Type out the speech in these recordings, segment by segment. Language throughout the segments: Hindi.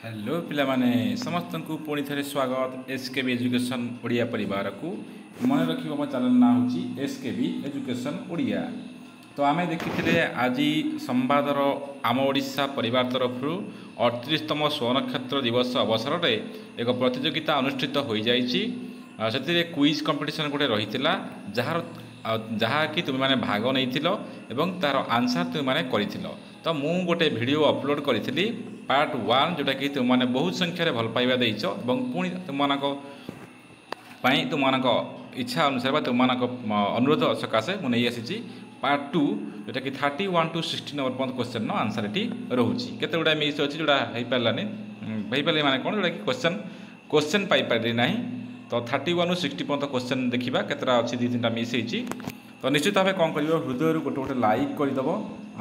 हेलो पिलामाने समस्त को पुणी थे स्वागत एसकेबी एजुकेशन ओडिया परिवार को मन रखिए मो चैनल ना हूँ एसकेबी एजुकेशन ओडिया। तो आम देखी आज संवादर आम ओडिशा परिवार तरफ 38तम स्वनक्षत्र दिवस अवसर में एक प्रतियोगिता अनुष्ठित हो जाती क्विज कंपटीशन गोटे रही जार जहाँकि तुम मैंने भाग नहीं तार आंसर तुम मैंने कर तो मु गोटे वीडियो अपलोड करी पार्ट 1 जोटा कि तुमने बहुत संख्यार भल पाइबा देच पुणी तुम इच्छा अनुसार तुम अनुरोध सकाशे मुझे आसी पार्ट 2 जोटा कि 31 to 60 नंबर पर्यंत क्वेश्चन आंसर ये रोचे केते गुड़ा मिस अच्छी जोड़ा हो पारानी माने कौन जोटा कि क्वेश्चन पाइपारे ना तो 31 to 60 पर्यंत क्वेश्चन देखा केतटा अच्छी 2-3टा मिस होती तो निश्चित भाव कौन कर हृदय गोटे गोटे लाइक करदेव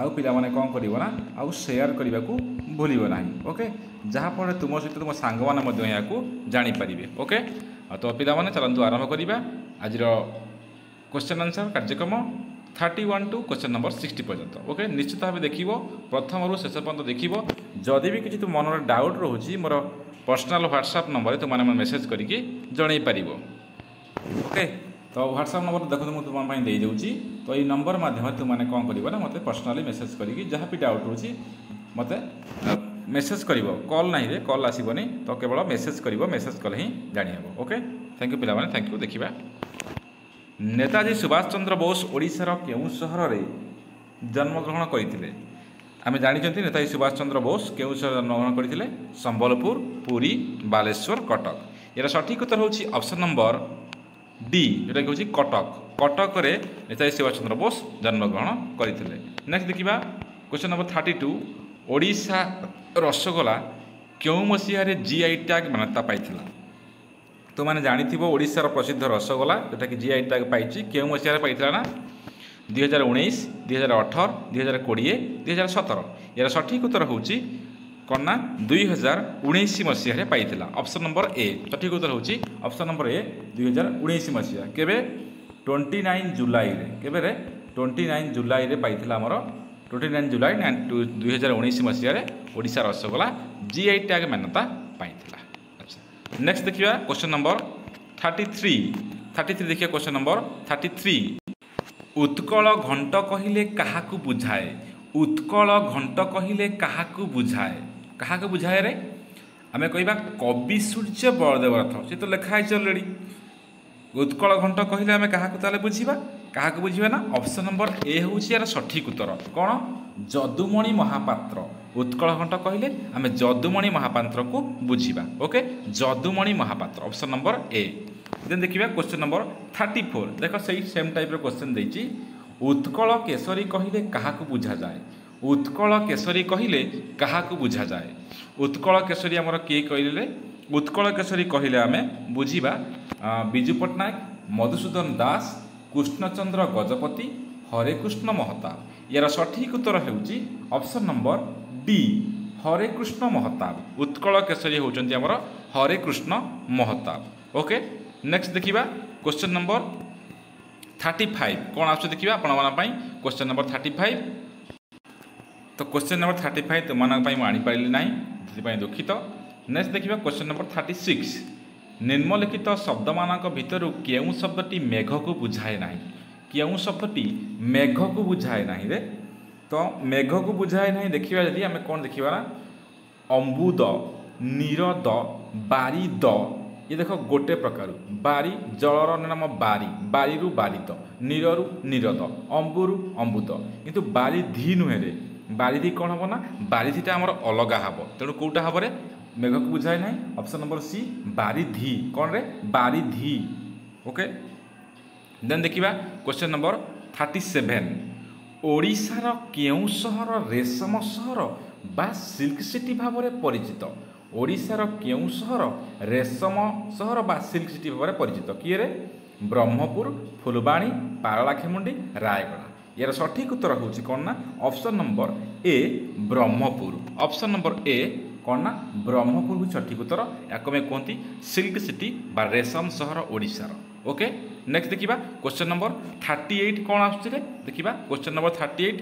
आउ पाने कौन करना आउ सेयार करने को भूल ना ओके जहाँफल तुम सहित तुम सांग मैंने जापर ओके तो पाने चलतु आरंभ करवा आज क्वेश्चन आंसर कार्यक्रम 31 to क्वेश्चन नंबर 60 पर्यंत ओके निश्चित भाव देख प्रथम रू शेष पर्यंत देख जदि भी किसी तुम मन डाउट रोचे मोर पर्सनाल व्हाट्सएप नंबर तुमने मेसेज करके जन पार ओके तो व्हाट्सएप नंबर देखो मुझे तुम दे दूँगी तो ये नंबर मध्यम तुमने कौन कर मत पर्सनाली मेसेज करके जहाँ भी डाउट रोचे मत मेसेज कर कॉल ना रे कॉल आसबनी तो केवल मेसेज कर मेसेज कले ही जानीब ओके थैंक यू पिला थैंक यू देखा नेताजी सुभाष चंद्र बोस ओडिशार केउं सहर में जन्मग्रहण करते आम जानते नेताजी सुभाष चंद्र बोस केउं सहर जन्मग्रहण करते संबलपुर पुरी बालेश्वर कटक यार सठिक उत्तर हूँ ऑप्शन नंबर डी जोटा कि हूँ कटक कटक रे नेताजी सुभाष चंद्र बोस जन्मग्रहण करते नेक्स्ट देखा क्वेश्चन नंबर 32 ओडिशा रसगोला क्यों मसीह जीआई टैग मान्यता पाई तो मैंने जानी ओडिशार प्रसिद्ध रसगोला जोटा कि जीआई टैग पाई क्यों मसीह पाई ना 2019 2018 2020 2017 यार सठिक उत्तर हूँ कौन ना 2019 मसीह पाई ऑप्शन नंबर ए सठिक उत्तर हूँ ऑप्शन नंबर ए 2019 मसीहा केवे 29 जुलाई केवे 29 जुलाई पाई आमर 29 जुलाई 2019 मसीह ओडिशा रसगोला जीआई टैग मान्यता पाई। अच्छा नेक्स्ट देखिए क्वेश्चन नंबर 33 देखिए क्वेश्चन नंबर 33 उत्कल घंट कहले काहाकू बुझाए उत्कल घंट कहले काहाकू बुझाए काहाकू बुझाए रे आमे कहबा कवि सूर्य बलदेव रथ से तो लिखा है अलरेडी उत्कल घंट कहले आमे काहाकू ताले बुझिबा काहाकू बुझिबा ना ऑप्शन नंबर ए हूँ यार सठिक उत्तर कौन जदुमणि महापात्र उत्कल घंट कहले आमे जदुमणि महापात्र को बुझिबा okay Jadumani Mahapatra option number A then देखिबा क्वेश्चन नंबर 34 देखो सही सेम टाइप रो क्वेश्चन देछि उत्कल केसरी कहले काहाकू बुझा जाए उत्कल केसरी कहले काहाकू बुझा जाए उत्कल केसरी आमर किए कहले उत्कल केसरी कहले आमे बुझिबा बिजू पट्टनायक मधुसूदन दास कृष्णचंद्र गजपति हरेकृष्ण महताब यार सठिक उत्तर होउची option number D Harekrushna Mahtab Utkal Kesari होउचंती आमर हरेकृष्ण महताब ओके नेक्स्ट देखिबा क्वेश्चन नंबर 35 कौन आस देखिए आपण क्वेश्चन नंबर 35 तो क्वेश्चन नंबर 35 तुम आनीपारि ना दुखित नेक्स्ट देखिए क्वेश्चन नंबर 36 निम्नलिखित शब्द मान भितर केउं शब्दटी मेघ को बुझाए ना केउं शब्दटी मेघ को बुझाए ना रे तो मेघ को बुझाए ना देखिए जदि आम कौन देखा ना अम्बुद नीरद बारिद ये देख गोटे प्रकार बारी जलर नाम बारी बारी बारिद नीरु नीरद अंबुरु अंबुद किंतु बारिधि नुहे रे बारिधि कौन हम ना बारिधिटा आमर अलग हम तेणु कौटा हम रे मेघ को बुझाए ना ऑप्शन नंबर सी बारिधि कौन रे बारिधि ओके देन देखिबा क्वेश्चन नंबर 37 ओडिशार केउं सहर रेशम सहर बा सिल्क सिटी भाव में परिचित ओडिशार केउं सहर रेशम सहर बा सिल्क सिटी भाव में परिचित किए रे ब्रह्मपुर फुलबाणी पारलाखेमुंडी रायगढ़ यार सठिक उत्तर हूँ कौन ना option number A Brahmapur option number A कौन ना ब्रह्मपुर हूँ सठिक उत्तर या कहते सिल्क सिटी बा रेशम सहर ओडिशार ओके नेक्स्ट देखिबा क्वेश्चन नंबर 38 कौन आसुचे देखिबा क्वेश्चन नंबर 38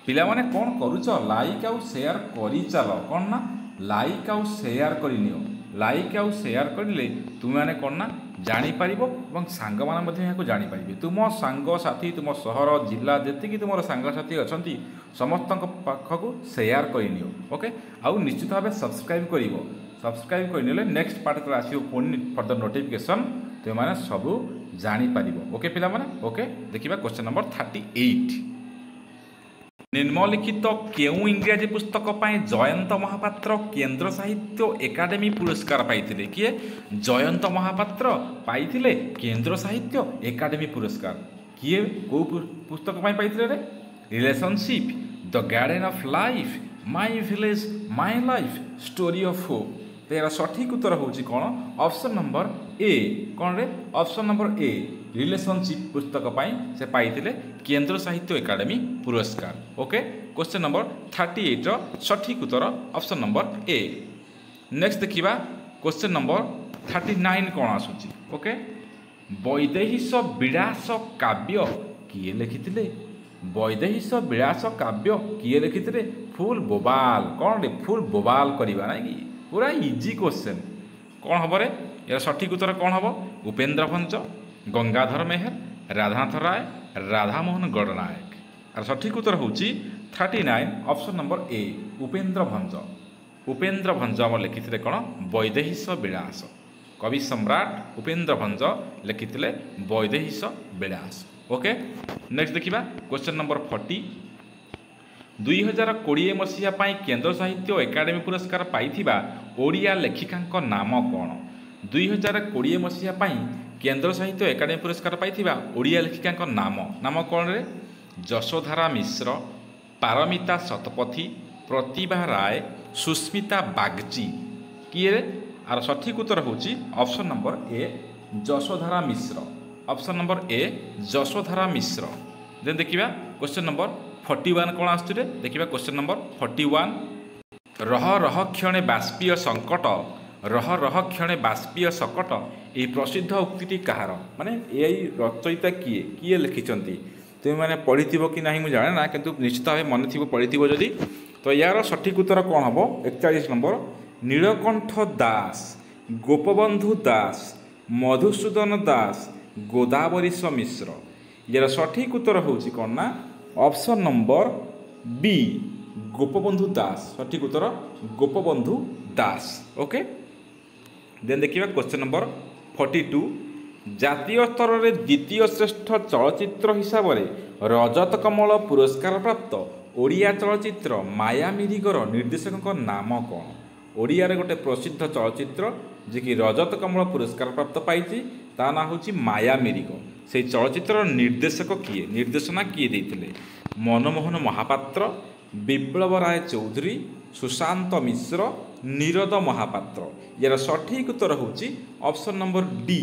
पिला माने कौन करूच लाइक आउ शेयर करी चल कौन ना लाइक आउ शेयर करनियो लाइक आउ शेयर करले तुम मैंने कौन ना जापर और सांग मैंने जापर तुम सांग साथी तुम सहर जिला जी तुम सांग साथी अच्छा समस्त पाखक शेयर करनियो ओके आउ निश्चित भाव सब्सक्राइब कर सब्सक्राइब करने नेक्स्ट पार्ट जो आसो पुणी फर्दर नोटिफिकेशन तुम मैंने सब जापर ओके पिला माने ओके देखिए क्वेश्चन नंबर 38 निम्नलिखित केउ इंग्राजी पुस्तक जयंत महापात्र केंद्र साहित्य एकाडेमी पुरस्कार पाइथिले किए जयंत महापात्र पाइथिले केंद्र साहित्य एकाडेमी पुरस्कार किए को पुस्तक पाइथिले रे relationship the garden of life my village my life story of hope तो यार सठिक उत्तर होची कौन ऑप्शन नंबर ए कौन रे ऑप्शन नंबर ए रिलेशनशिप पुस्तक से पाइथिले केंद्र साहित्य एकाडेमी पुरस्कार ओके क्वेश्चन नंबर 38 रो सठिक उत्तर ऑप्शन नंबर ए नेक्स्ट देखिबा क्वेश्चन नंबर 39 कौन आसुची ओके वैदेहीश विलास काव्य किए लिखिथिले वैदेहीश विलास काव्य किए लिखिथिले फुल बोबाल कौन रे फुल बोबाल करबा ना कि पूरा इजी क्वेश्चन कौन हम रे यार सठिक उत्तर कौन हम उपेंद्र भंज गंगाधर मेहर राधानाथ राय राधामोहन गणनायक और सठिक उत्तर होची 39 ऑप्शन नंबर ए उपेंद्र भंज आम लिखिते कौन वैदेहीश विलास कवि सम्राट उपेंद्र भंज लिखिते वैदेहीश विलास ओके नेक्स्ट देखिबा क्वेश्चन नंबर 40 2020 मसीहा केंद्र साहित्य एकाडेमी पुरस्कार पाइथिबा ओडिया लेखिका नाम कौन 2020 मसीहा केंद्र साहित्य एकाडेमी पुरस्कार पाइथिबा ओडिया लेखिका नाम कौन रे जशोधारा मिश्र पारमिता शतपथी प्रतिभा राय सुस्मिता बागची किए रे आर सठिक उत्तर होची option number A Jashodhara Mishra option number A Jashodhara Mishra then देखिबा क्वेश्चन नंबर 41 कौन आसुरे देखिबा क्वेश्चन नंबर 41 रह रह क्षणे बाष्पीय संकट रह रह क्षणे बाष्पीय सकट ये प्रसिद्ध उक्ति कहार माने यही रचयिता किए किए लिखिंट तुम मैंने पढ़ी कि ना मुझे जाने ना किंतु निश्चित भाव मन थी पढ़ी जदि तो यार सठिक उत्तर कौन हम 41 नंबर नीलकंठ दास गोपबंधु दास मधुसूदन दास गोदावरीश मिश्र यार सठिक उत्तर होची कौन ना ऑप्शन नंबर बी गोपबंधु दास सठिक उत्तर गोपबंधु दास ओके देन देखिए क्वेश्चन नंबर 42 जातीय स्तर में द्वितीय श्रेष्ठ चलचित्र हिसाब से रजत कमल पुरस्कार प्राप्त ओडिया चलचित्र माया मिरिगर निर्देशक नाम कौन ओडिया रे गोटे प्रसिद्ध चलचित्र जी कि रजत कमल पुरस्कार प्राप्त पाई ता ना हूँ माया मिरिग से चलचित्र निर्देशक किए निर्देशना किए देते मनमोहन महापात्र विप्लव राय चौधरी सुशांत मिश्र नीरद महापात्र यार सठिक उत्तर होची ऑप्शन नंबर डी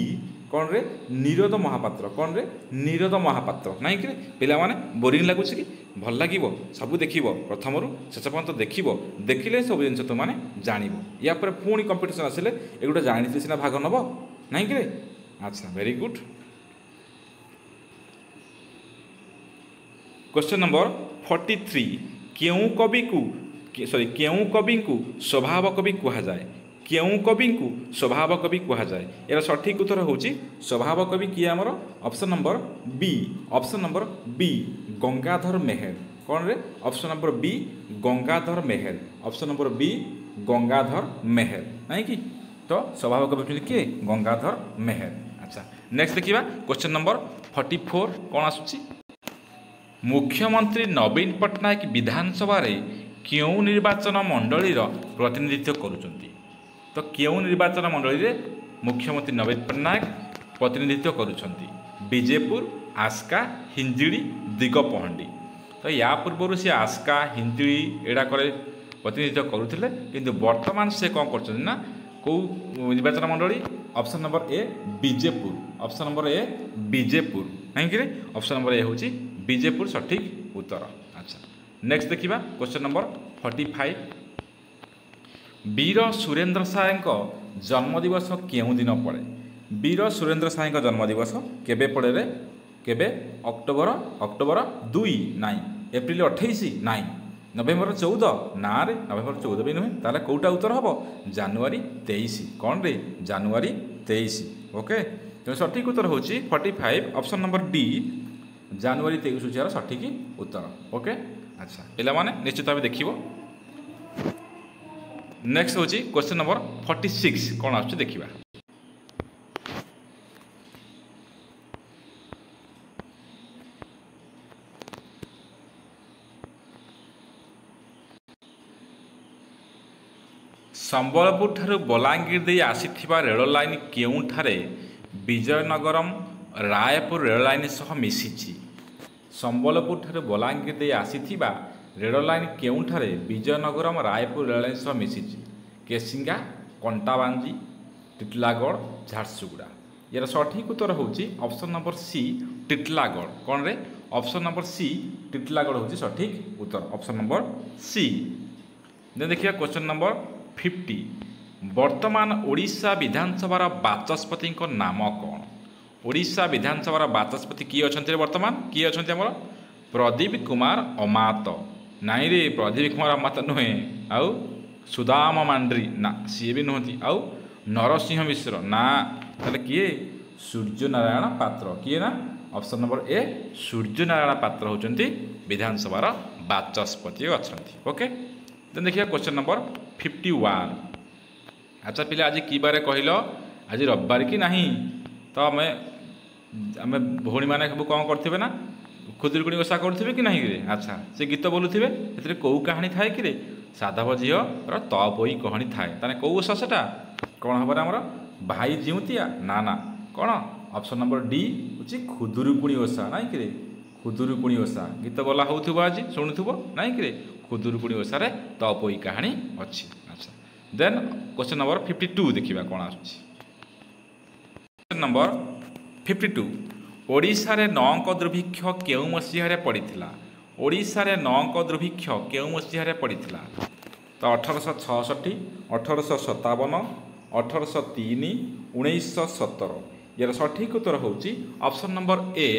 कौन रे नीरद महापात्र कौन रे नीरद महापात्र नहीं कि पिला माने बोरिंग लगुच कि भल लगे सब देख प्रथम शेष पर्यंत देखिले सब जिन तुम मैंने जान या पुणी कंपिटिशन आसिले एगुटा जानी सीना भाग नब नहीं कि अच्छा वेरी गुड क्वेश्चन नंबर 43 केउ कवि को सॉरी केउ कवि को स्वभाव कवि कह जाए केउ कवि को स्वभाव कवि कह जाए यार सठिक उत्तर होची स्वभाव कवि किए आमर ऑप्शन नंबर बी गंगाधर मेहर कौन रे ऑप्शन नंबर बी गंगाधर मेहर ऑप्शन नंबर बी गंगाधर मेहर नहीं कि तो स्वभाव कवि किए गंगाधर मेहर अच्छा नेक्स्ट देखिबा क्वेश्चन नंबर 44 कौन आसुची मुख्यमंत्री नवीन पट्टनायक विधानसभा रे क्यों निर्वाचन मंडली प्रतिनिधित्व करुचंती तो क्यों निर्वाचन मंडली रे मुख्यमंत्री नवीन पट्टनायक प्रतिनिधित्व करुचंती विजेपुर आस्का हिंजिड़ी दिगपहंडी तो या पूर्व से आस्का हिंजिड़ी एडा करे प्रतिनिधित्व करुले किंतु वर्तमान से कौन कर ना कौ निर्वाचन मंडली option number A Bijepur option number A Bijepur नहीं कि ऑप्शन नंबर ए हूँ विजेपुर सठिक उत्तर अच्छा नेक्स्ट देखिबा क्वेश्चन नंबर 45 वीर सुरेंद्र साय जन्मदिवस केउं दिन पड़े वीर सुरेंद्र साय जन्मदिवस केबे पड़े रे केबे अक्टोबर 2 नाई एप्रिल 28 नाई नवेम्बर 14 ना रे नवेम्बर 14 भी नुहे ताले कौटा उत्तर हम जनवरी 23 कौन रे जनवरी 23 ओके तो सठिक उत्तर हूँ 45 ऑप्शन नंबर डी जनवरी 23 हूँ यार सठिक उत्तर ओके अच्छा पिला माने निश्चित भाव देखिए नेक्स्ट हूँ क्वेश्चन नंबर 46 कौन आसुच्छी देखिबा संबलपुर ठारू बलांगीर दे आसीथिबा रेल लाइन केउठारे विजयनगरम रायपुर रेल लाइन सह मिसिछि संबलपुर ठारू बलांगीर दे आसीथिबा रेल लाइन केउठारे विजयनगरम रायपुर रेल लाइन सह मिसिछि केसिंगा कंटाबांजी टिटलागढ़ झारसुगुड़ा यार सठिक उत्तर हूँ ऑप्शन नंबर सी टिटलागढ़ कौन रे ऑप्शन नंबर सी टिटलागढ़ हूँ सठिक उत्तर ऑप्शन नंबर सी देखिए क्वेश्चन नंबर 50 वर्तमान ओडिशा विधानसभा बाचस्पति नाम कौन ओडिशा विधानसभा बाचस्पति किए अच्छा वर्तमान किए अच्छा आम प्रदीप कुमार अमात नाई रे प्रदीप कुमार अमात नुहे आउ सुदाम मांड्री ना सी भी नुहति आउ नरसिंह मिश्र ना ताले किए सूर्यनारायण पात्र किए ना ऑप्शन नंबर ए सूर्यनारायण पात्र होचंती विधानसभा बाचस्पति अच्छा ओके देन देखिए क्वेश्चन नंबर 51 अच्छा पिला आज की बारे कहल आज रविवार कि नहीं तो आम भौणी मैंने सब कौन करते ना खुदुरकुणी ओषा करुवे कि नहीं रे अच्छा से गीत बोलुवे से कौ कहानी थाए कि साधव झीर तपोई कहानी थाए ताने कौ ओषा सेटा कौन हम आमर भाई जिउतिया ना ना कौन ऑप्शन नंबर डी हूँ खुदुरकुणी ओषा नाई कि खुदुरकुणी ओषा गीत बोला हो आज शुणुव नाई कि खुदुरकुणी ओषार तपोई कहानी अच्छी अच्छा देन क्वेश्चन नंबर 52 देखिए कौन क्वेश्चन नंबर 52 ओडिशा रे नौक दुर्भिक्ष केउ मसीह पड़ता ओडिशा रे नौक दुर्भिक्ष केउ मसीह पड़ता तो 1866 1857 1803 1917 यार सठिक उत्तर हूँ ऑप्शन नंबर ए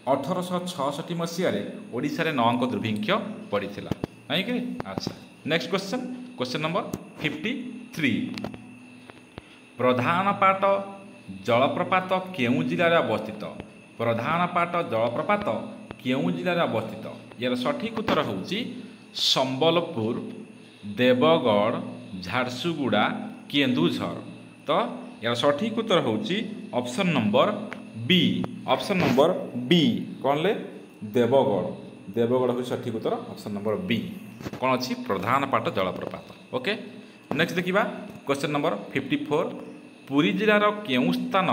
1866 मसीह ओडिशा रे नौक दुर्भिक्ष पड़ता नहीं कि अच्छा नेक्स्ट क्वेश्चन नंबर 53 प्रधानपाट जलप्रपात केउ जिले अवस्थित प्रधानपाट जलप्रपात केउ जिले अवस्थित यार सठिक उत्तर हूँ संबलपुर देवगढ़ झारसुगुड़ा केन्दुझर तो यार सठिक उत्तर हूँ ऑप्शन नंबर बी कौन ले देवगढ़ हूँ सठिक उत्तर ऑप्शन नंबर बी कौन अच्छी प्रधानपाट जलप्रपात ओके नेक्स्ट देखिबा क्वेश्चन नंबर 54 पुरी जिलार केउ स्थान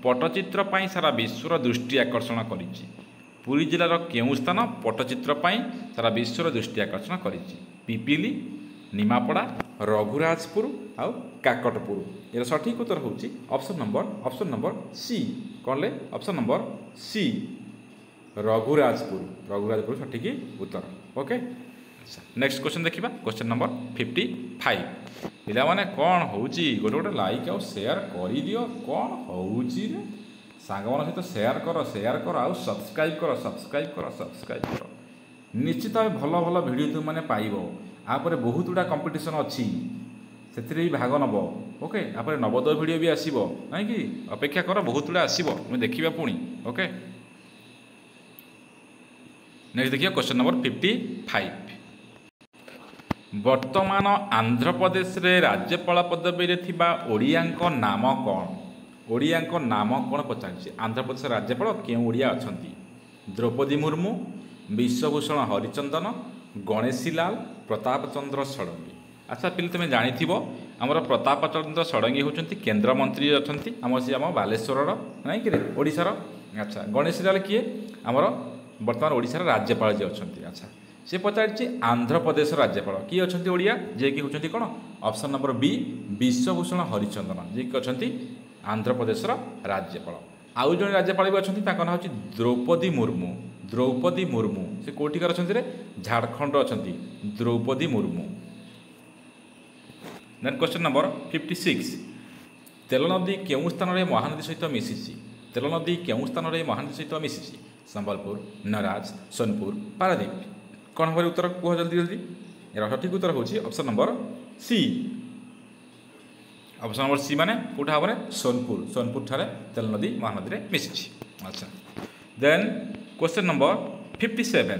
पट्टचित्र पाई सारा विश्वर दृष्टि आकर्षण करिछि पुरी जिलार केउ स्थान पट्टचित्र पाई सारा विश्वर दृष्टि आकर्षण करिछि पिपिली निमापड़ा रघुराजपुर आउ काकटपुर यार सठिक उत्तर हूँ ऑप्शन नंबर सी कौन ले ऑप्शन नंबर सी रघुराजपुर सठिक उत्तर ओके अच्छा नेक्स्ट क्वेश्चन देखिबा क्वेश्चन नंबर 55 पिला माने कौन होउची गोटे गोटे लाइक आउ शेयर करि दियो कौन होउची रे सांग मन सहित शेयर कर आउ सब्सक्राइब कर निश्चित भाव भल भल वीडियो तुम मैंने पाइब आपर बहुत गुड़ा कंपिटिशन अच्छी से भी भाग नब ओके आप नवोदय वीडियो भी आसो ना कि अपेक्षा कर बहुत गुड़ा आसो मैं देखा पुणी ओके नेक्स्ट देखिए क्वेश्चन नंबर 55 वर्तमान आंध्र प्रदेश रे राज्यपाल पदवी रे थिबा ओडियांको नाम कौन ओडियांको नाम कौन पचार आंध्र प्रदेश राज्यपाल क्यों ओडिया अछंती द्रौपदी मुर्मू विश्वभूषण हरिचंदन गणेशीलाल प्रताप चंद्र षडंगी अच्छा पिले तुम जानी आमर प्रताप चंद्र षडंगी होती केन्द्रमंत्री अच्छा आम सी आम बालेश्वर नाई कि ओडिशार अच्छा गणेशीलाल किए आमर बर्तमान ओडिशार राज्यपाल जी अच्छा अच्छा से पचारि आंध्र प्रदेश राज्यपाल किए अच्छा ओडिया जे कि होती कौन option number B Vishwabhushan Harichandan जे कि अच्छा आंध्र प्रदेश राज्यपाल आउ जन राज्यपाल भी अच्छा ना हूँ द्रौपदी मुर्मू से कौटिकार अच्छा झारखंड अच्छा Droupadi Murmu then question number 56 Tel नदी केउ स्थान में महानदी सहित मिशिछि तेल नदी केउ स्थान में महानदी सहित मिशिछि संबलपुर नराज सोनपुर पारादीप कौन हम उत्तर कह जल्दी जल्दी यार सठिक उत्तर हूँ option number C. Option number C माने कौटा हम सोनपुर ठारे तेल नदी महानदी में मिसी। अच्छा देन क्वेश्चन नंबर 57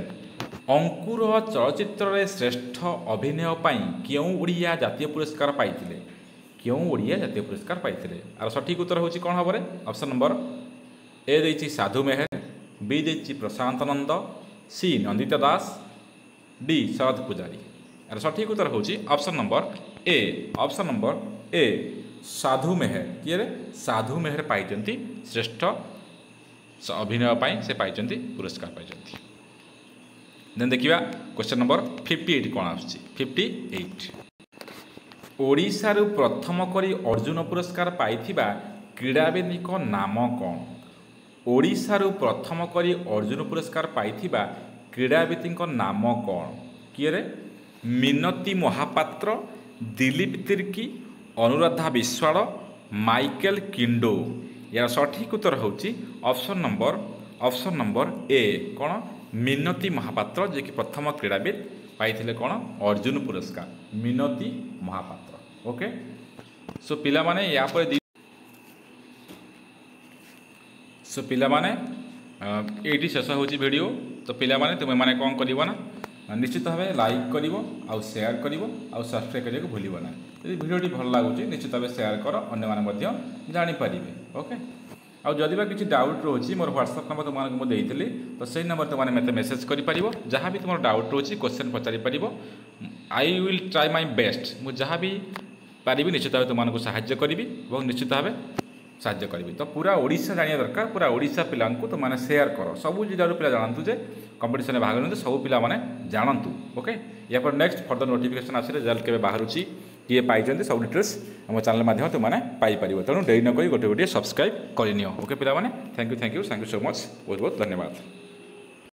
अंकुर चलचित्र रे श्रेष्ठ अभिनय पाई क्यों ओडिया जातीय पुरस्कार पाइथिले क्यों ओडिया जातीय पुरस्कार पाइथिले आर सठिक उत्तर हूँ कौन हम ऑप्शन नंबर ए देछि साधु मेहर बी देछि प्रशांत नंद सी नंदिता दास डी शरद पुजारी यार सठिक उत्तर हूँ option number A. Option number A Sadhu Mehar किए रे साधु मेहर पाइचंती श्रेष्ठ अभिनय पाई से पाइचंती पुरस्कार पाइचंती। देन देखिबा क्वेश्चन नंबर 58 कौन आछि 58 ओडिशा रु प्रथम करी अर्जुन पुरस्कार पाइथिबा क्रीड़ाविद नाम कौन ओडिशा रु प्रथम करी अर्जुन पुरस्कार पाइथिबा क्रीड़ाविद नाम कौन किए रे मिनती महापात्र दिलीप तिर्की अनुराधा विश्वाल माइकेल किंडो यार सठिक उत्तर हूँ ऑप्शन नंबर ए कौन मिनती महापात्र जे कि प्रथम क्रीड़ाविद पाइथिले कौन अर्जुन पुरस्कार मिनती महापात्र। ओके सो पिला माने या पर सो पिला माने एटी शेष हूँ वीडियो तो पिला माने तुम माने कौन करिवो ना निश्चित भाव लाइक करिवो आउ शेयर करिवो आउ सब्सक्राइब करिया भूलिबो ना यदि वीडियोटी भल लागुची निश्चित भाव शेयर कर अन्य माने मध्य जानि परिबे। ओके आउ जदि बा किछि डाउट रोची मोर व्हाट्सएप नंबर तुमको मु देइथिली तो सेही नंबर तुम माने मते मेसेज करि परिबो जहाँ भी तुम डाउट रोची क्वेश्चन पचारि परिबो I will try my best मु जहाँ भी पारिबी निश्चित भाव तुमको सहाय्य करिबी और निश्चित भाव साहाय्य करी तो पूरा ओडिशा जानिया दरकार पूरा ओडिशा पिला तो मैंने शेयर कर सब जिलार पिला जानतु जे कंपटीशन में भाग नियंतु सब पिला माने जानतु। ओके या पर नेक्स्ट फर्दर नोटिफिकेशन आसे रिजल्ट केबे बाहरुची किए पाइजंती सब डिटेल्स हम चैनल माध्यम तुम मैंने पाई परिबो तेणु डेरी न करी गोटे गोटे सब्सक्राइब करनियो। ओके पिला माने थैंक यू सो मच बहुत बहुत धन्यवाद।